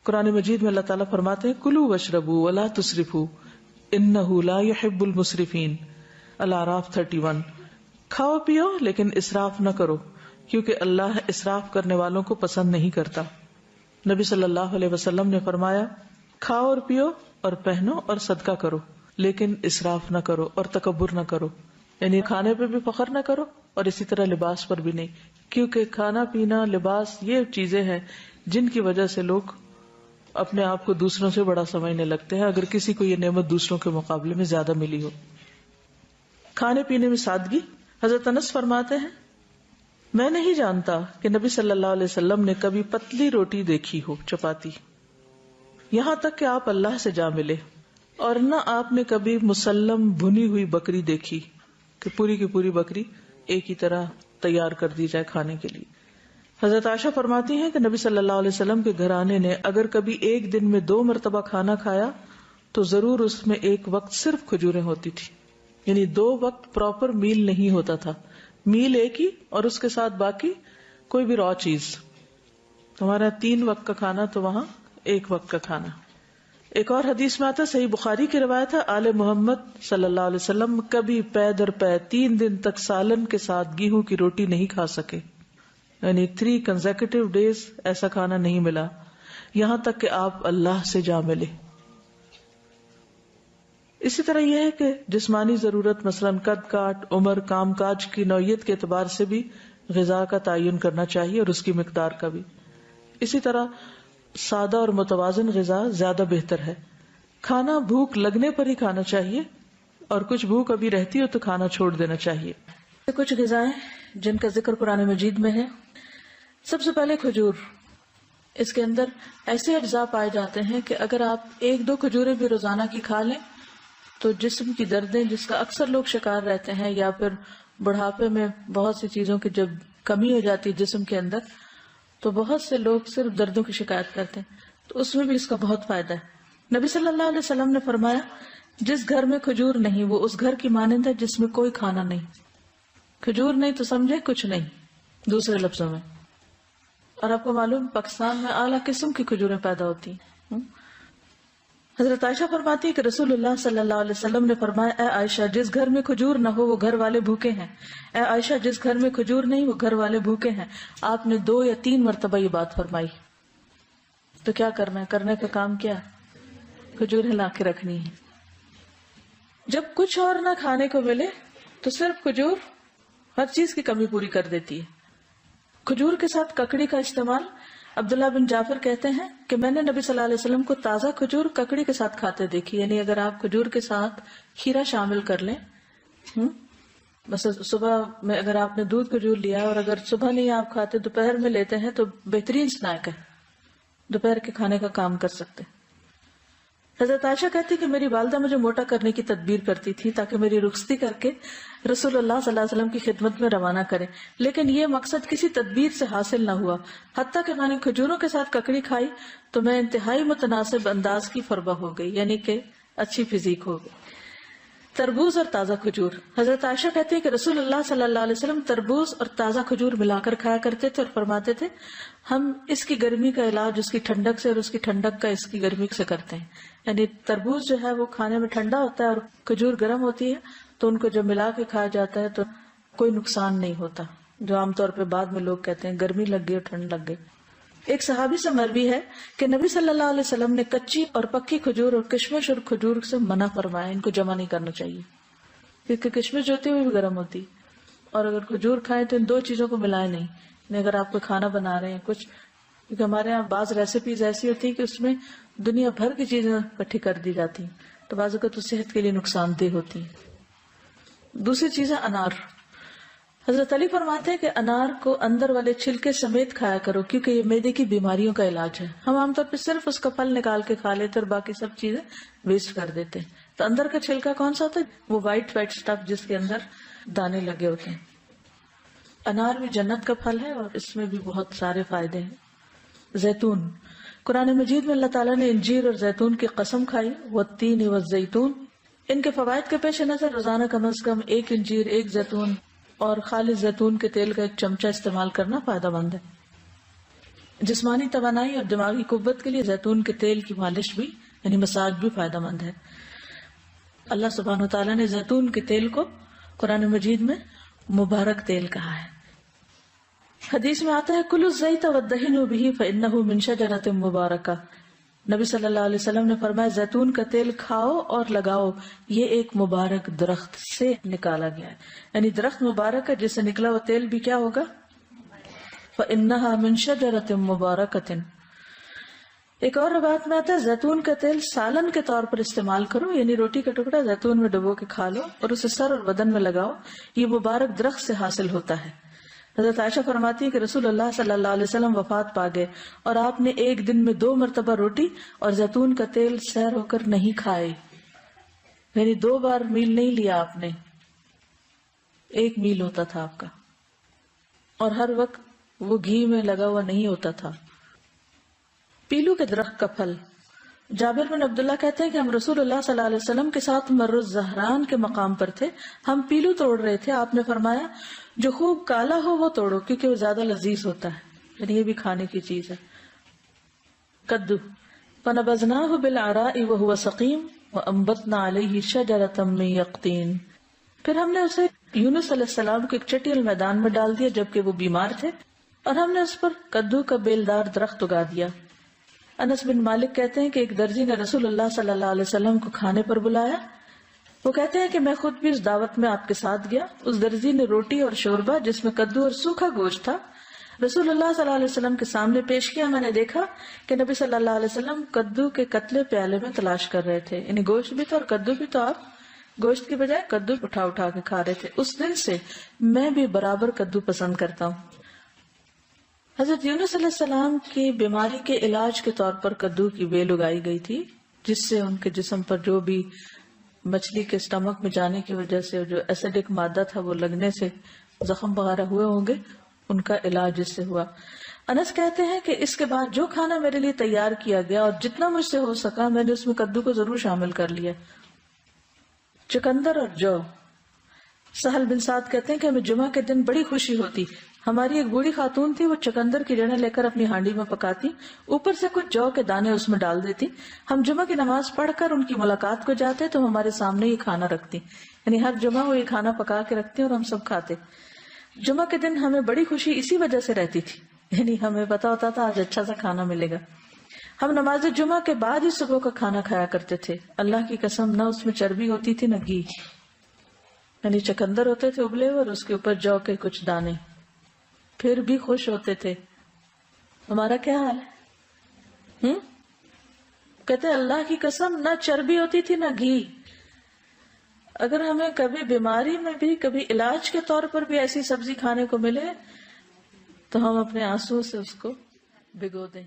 قرآن مجید میں اللہ تعالیٰ فرماتے ہیں کلوا واشربوا ولا تسرفوا انہ لا يحب المسرفین، الاعراف 31۔ کھاؤ پیو لیکن اسراف نہ کرو کیونکہ اللہ اسراف کرنے والوں کو پسند نہیں کرتا۔ نبی صلی اللہ علیہ وسلم نے فرمایا کھاؤ اور پیو اور پہنو اور صدقہ کرو لیکن اسراف نہ کرو اور تکبر نہ کرو، یعنی کھانے پہ بھی فخر نہ کرو اور اسی طرح لباس پر بھی نہیں، کیونکہ کھانا پینا لباس یہ چیزیں ہیں جن کی وجہ سے لوگ اپنے آپ کو دوسروں سے بڑا سمجھنے لگتے ہیں، اگر کسی کو یہ نعمت دوسروں کے مقابلے میں زیادہ ملی ہو۔ کھانے پینے میں سادگی۔ حضرت انس فرماتے ہیں میں نہیں جانتا کہ نبی صلی اللہ علیہ وسلم نے کبھی پتلی روٹی دیکھی ہو، چپاتی، یہاں تک کہ آپ اللہ سے جا ملے، اور نہ آپ نے کبھی مسلم بھنی ہوئی بکری دیکھی کہ پوری کی پوری بکری ایک ہی طرح تیار کر دی جائے کھانے کے لیے۔ حضرت عائشہ فرماتی ہیں کہ نبی صلی اللہ علیہ وسلم کے گھرانے نے اگر کبھی ایک دن میں 2 مرتبہ کھانا کھایا تو ضرور اس میں ایک وقت صرف کھجوریں ہوتی تھی، یعنی 2 وقت پراپر میل نہیں ہوتا تھا، میل ایک ہی اور اس کے ساتھ باقی کوئی بھی را چیز۔ ہمارا 3 وقت کا کھانا تو وہاں 1 وقت کا کھانا۔ ایک اور حدیث میں آتا ہے، صحیح بخاری کی روایت ہے، آل محمد صلی اللہ علیہ وسلم کبھی پے در پے 3 دن تک سالن کے ساتھ گیہوں کی روٹی نہیں کھا سکے، یعنی 3 consecutive days ایسا کھانا نہیں ملا، یہاں تک کہ آپ اللہ سے جا ملے۔ اسی طرح یہ ہے کہ جسمانی ضرورت مثلاً قد کاٹ، عمر، کام کاج کی نوعیت کے اعتبار سے بھی غذا کا تعین کرنا چاہیے اور اس کی مقدار کا بھی۔ اسی طرح سادہ اور متوازن غذا زیادہ بہتر ہے۔ کھانا بھوک لگنے پر ہی کھانا چاہیے، اور کچھ بھوک ابھی رہتی ہو تو کھانا چھوڑ دینا چاہیے۔ کچھ غذائیں جن کا ذکر قرآن مجید میں ہے، سب سے پہلے کھجور۔ اس کے اندر ایسے اجزاء پائے جاتے ہیں کہ اگر آپ 1-2 کھجوریں بھی روزانہ کی کھا لیں تو جسم کی دردیں جس کا اکثر لوگ شکار رہتے ہیں، یا پھر بڑھاپے میں بہت سی چیزوں کی جب کمی ہو جاتی ہے جسم کے اندر تو بہت سے لوگ صرف دردوں کی شکایت کرتے ہیں، تو اس میں بھی اس کا بہت فائدہ ہے۔ نبی صلی اللہ علیہ وسلم نے فرمایا جس گھر میں کھجور نہیں وہ اس گھر کی مانند ہے جس میں کوئی کھانا نہیں۔ کھجور نہیں تو سمجھے کچھ نہیں دوسرے لفظوں میں۔ اور آپ کو معلوم پاکستان میں اعلیٰ قسم کی کھجوریں پیدا ہوتی ہیں۔ حضرت عائشہ فرماتی ہے کہ رسول اللہ صلی اللہ علیہ وسلم نے فرمایا اے عائشہ جس گھر میں کھجور نہ ہو وہ گھر والے بھوکے ہیں، اے عائشہ جس گھر میں کھجور نہیں وہ گھر والے بھوکے ہیں۔ آپ نے 2 یا 3 مرتبہ یہ بات فرمائی۔ تو کیا کرنا ہے؟ کرنے کا کام کیا ہے؟ کھجوریں لا کے رکھنی ہے۔ جب کچھ اور نہ کھانے کو ملے تو صرف کھجور ہر چیز کی کمی پوری کر دیتی ہے۔ کھجور کے ساتھ ککڑی کا استعمال، عبداللہ بن جعفر کہتے ہیں کہ میں نے نبی صلی اللہ علیہ وسلم کو تازہ کھجور ککڑی کے ساتھ کھاتے دیکھی، یعنی اگر آپ کھجور کے ساتھ کھیرا شامل کر لیں، بس صبح میں اگر آپ نے دودھ کھجور لیا اور اگر صبح نہیں آپ کھاتے دوپہر میں لیتے ہیں تو بہترین سنیک ہے، دوپہر کے کھانے کا کام کر سکتے۔ حضرت عائشہ کہتی کہ میری والدہ مجھے موٹا کرنے کی تدبیر کرتی تھی تاکہ میری رخصتی کر کے رسول اللہ صلی اللہ علیہ وسلم کی خدمت میں روانہ کرے، لیکن یہ مقصد کسی تدبیر سے حاصل نہ ہوا۔ حتیٰ کہ میں نے کھجوروں کے ساتھ ککڑی کھائی تو میں انتہائی متناسب انداز کی فربہ ہو گئی، یعنی کہ اچھی فزیک ہو گئی۔ تربوز اور تازہ کھجور۔ حضرت عائشہ کہتے ہیں کہ رسول اللہ صلی اللہ علیہ وسلم تربوز اور تازہ کھجور ملا کر کھایا کرتے تھے اور فرماتے تھے ہم اس کی گرمی کا علاج اس کی ٹھنڈک سے اور اس کی ٹھنڈک کا اس کی گرمی سے کرتے ہیں، یعنی تربوز جو ہے وہ کھانے میں ٹھنڈا ہوتا ہے اور کھجور گرم ہوتی ہے، تو ان کو جب ملا کے کھایا جاتا ہے تو کوئی نقصان نہیں ہوتا، جو عام طور پہ بعد میں لوگ کہتے ہیں گرمی لگ گئی اور ٹھنڈ لگ گئی۔ ایک صحابی سے مروی ہے کہ نبی صلی اللہ علیہ وسلم نے کچی اور پکی کھجور اور کشمش اور کھجور سے منع فرمایا، ان کو جمع نہیں کرنا چاہیے کیونکہ کشمش جو ہوتی ہے وہ بھی گرم ہوتی، اور اگر کھجور کھائیں تو ان 2 چیزوں کو ملائے نہیں، یعنی اگر آپ کو کھانا بنا رہے ہیں کچھ، کیونکہ ہمارے یہاں بعض ریسیپیز ایسی ہوتی ہے کہ اس میں دنیا بھر کی چیزیں اکٹھی کر دی جاتی ہیں تو بعض اوقات تو صحت کے لیے نقصان دہ ہوتی ہیں۔ دوسری چیز ہے انار۔ حضرت علی فرماتے ہیں کہ انار کو اندر والے چھلکے سمیت کھایا کرو کیونکہ یہ معدے کی بیماریوں کا علاج ہے۔ ہم عام طور پہ صرف اس کا پھل نکال کے کھا لیتے اور باقی سب چیزیں ویسٹ کر دیتے ہیں، تو اندر کا چھلکا کون سا ہوتا ہے؟ وہ وائٹ اسٹف جس کے اندر دانے لگے ہوتے ہیں۔ انار بھی جنت کا پھل ہے اور اس میں بھی بہت سارے فائدے ہیں۔ زیتون۔ قرآن مجید میں اللہ تعالیٰ نے انجیر اور زیتون کی قسم کھائی، والتین والزیتون۔ ان کے فوائد کے پیش نظر روزانہ کم از کم 1 انجیر، 1 زیتون اور خالص زیتون کے تیل کا 1 چمچہ استعمال کرنا فائدہ مند ہے۔ جسمانی توانائی اور دماغی قوت کے لیے زیتون کے تیل کی مالش بھی یعنی مساج بھی فائدہ مند ہے۔ اللہ سبحانہ وتعالیٰ نے زیتون کے تیل کو قرآن مجید میں مبارک تیل کہا ہے۔ حدیث میں آتا ہے کلوا الزیت وادہنوا بہ فانہ من شجرۃ مبارکہ، نبی صلی اللہ علیہ وسلم نے فرمایا زیتون کا تیل کھاؤ اور لگاؤ، یہ ایک مبارک درخت سے نکالا گیا ہے، یعنی درخت مبارک ہے جس سے نکلا وہ تیل بھی کیا ہوگا؟ فإنها من شجرۃ مبارکۃ۔ ایک اور روایت میں آتا ہے زیتون کا تیل سالن کے طور پر استعمال کرو، یعنی روٹی کا ٹکڑا زیتون میں ڈبو کے کھا لو اور اسے سر اور بدن میں لگاؤ، یہ مبارک درخت سے حاصل ہوتا ہے۔ حضرت عائشہ فرماتی ہے کہ رسول اللہ صلی اللہ علیہ وسلم وفات پا گئے اور آپ نے ایک دن میں 2 مرتبہ روٹی اور زیتون کا تیل سیر ہو کر نہیں کھائے، یعنی 2 بار میل نہیں لیا آپ نے، 1 میل ہوتا تھا آپ کا، اور ہر وقت وہ گھی میں لگا ہوا نہیں ہوتا تھا۔ پیلو کے درخت کا پھل، جابر بن عبداللہ کہتے ہیں کہ ہم رسول اللہ صلی اللہ علیہ وسلم کے ساتھ مر الزہران کے مقام پر تھے، ہم پیلو توڑ رہے تھے، آپ نے فرمایا جو خوب کالا ہو وہ توڑو کیونکہ وہ زیادہ لذیذ ہوتا ہے، یعنی یہ بھی کھانے کی چیز ہے۔ کدو، فنبذناہ بالعراء وہو سقیم وانبتنا علیہ شجرۃ من یقطین، پھر ہم نے اسے یونس علیہ السلام کو ایک چٹیل میدان میں ڈال دیا جبکہ وہ بیمار تھے، اور ہم نے اس پر کدو کا بیلدار درخت اگا دیا۔ انس بن مالک کہتے ہیں کہ ایک درزی نے رسول اللہ صلی اللہ علیہ وسلم کو کھانے پر بلایا، وہ کہتے ہیں کہ میں خود بھی اس دعوت میں آپ کے ساتھ گیا، اس درزی نے روٹی اور شوربہ جس میں کدو اور سوکھا گوشت تھا رسول اللہ صلی اللہ علیہ وسلم کے سامنے پیش کیا، میں نے دیکھا کہ نبی صلی اللہ علیہ وسلم کدو کے قتلے پیالے میں تلاش کر رہے تھے، یعنی گوشت بھی تھا اور کدو بھی، تو آپ گوشت کی بجائے کدو اٹھا اٹھا کے کھا رہے تھے۔ اس دن سے میں بھی برابر کدو پسند کرتا ہوں۔ حضرت یونس علیہ السلام کی بیماری کے علاج کے طور پر کدو کی بیل اگائی گئی تھی، جس سے ان کے جسم پر جو بھی مچھلی کے اسٹمک میں جانے کی وجہ سے جو ایسیڈک مادہ تھا وہ لگنے سے زخم وغیرہ ہوئے ہوں گے، ان کا علاج اس سے ہوا۔ انس کہتے ہیں کہ اس کے بعد جو کھانا میرے لیے تیار کیا گیا اور جتنا مجھ سے ہو سکا میں نے اس میں کدو کو ضرور شامل کر لیا۔ چقندر اور جو، سہل بن سعد کہتے ہیں کہ ہمیں جمعہ کے دن بڑی خوشی ہوتی، ہماری ایک بوڑھی خاتون تھی، وہ چقندر کی جڑیں لے کر اپنی ہانڈی میں پکاتی، اوپر سے کچھ جو کے دانے اس میں ڈال دیتی، ہم جمعہ کی نماز پڑھ کر ان کی ملاقات کو جاتے تو ہمارے سامنے یہ کھانا رکھتی، یعنی ہر جمعہ وہ یہ کھانا پکا کے رکھتی اور ہم سب کھاتے۔ جمعہ کے دن ہمیں بڑی خوشی اسی وجہ سے رہتی تھی، یعنی ہمیں پتا ہوتا تھا آج اچھا سا کھانا ملے گا۔ ہم نماز جمعہ کے بعد ہی صبح کا کھانا کھایا کرتے تھے، اللہ کی قسم نہ اس میں چربی ہوتی تھی نہ گھی، یعنی چقندر ہوتے تھے ابلے اور اس کے اوپر جو کے کچھ دانے، پھر بھی خوش ہوتے تھے۔ ہمارا کیا حال ہے؟ کہتے اللہ کی قسم نہ چربی ہوتی تھی نہ گھی۔ اگر ہمیں کبھی بیماری میں بھی کبھی علاج کے طور پر بھی ایسی سبزی کھانے کو ملے تو ہم اپنے آنسو سے اس کو بھگو دیں۔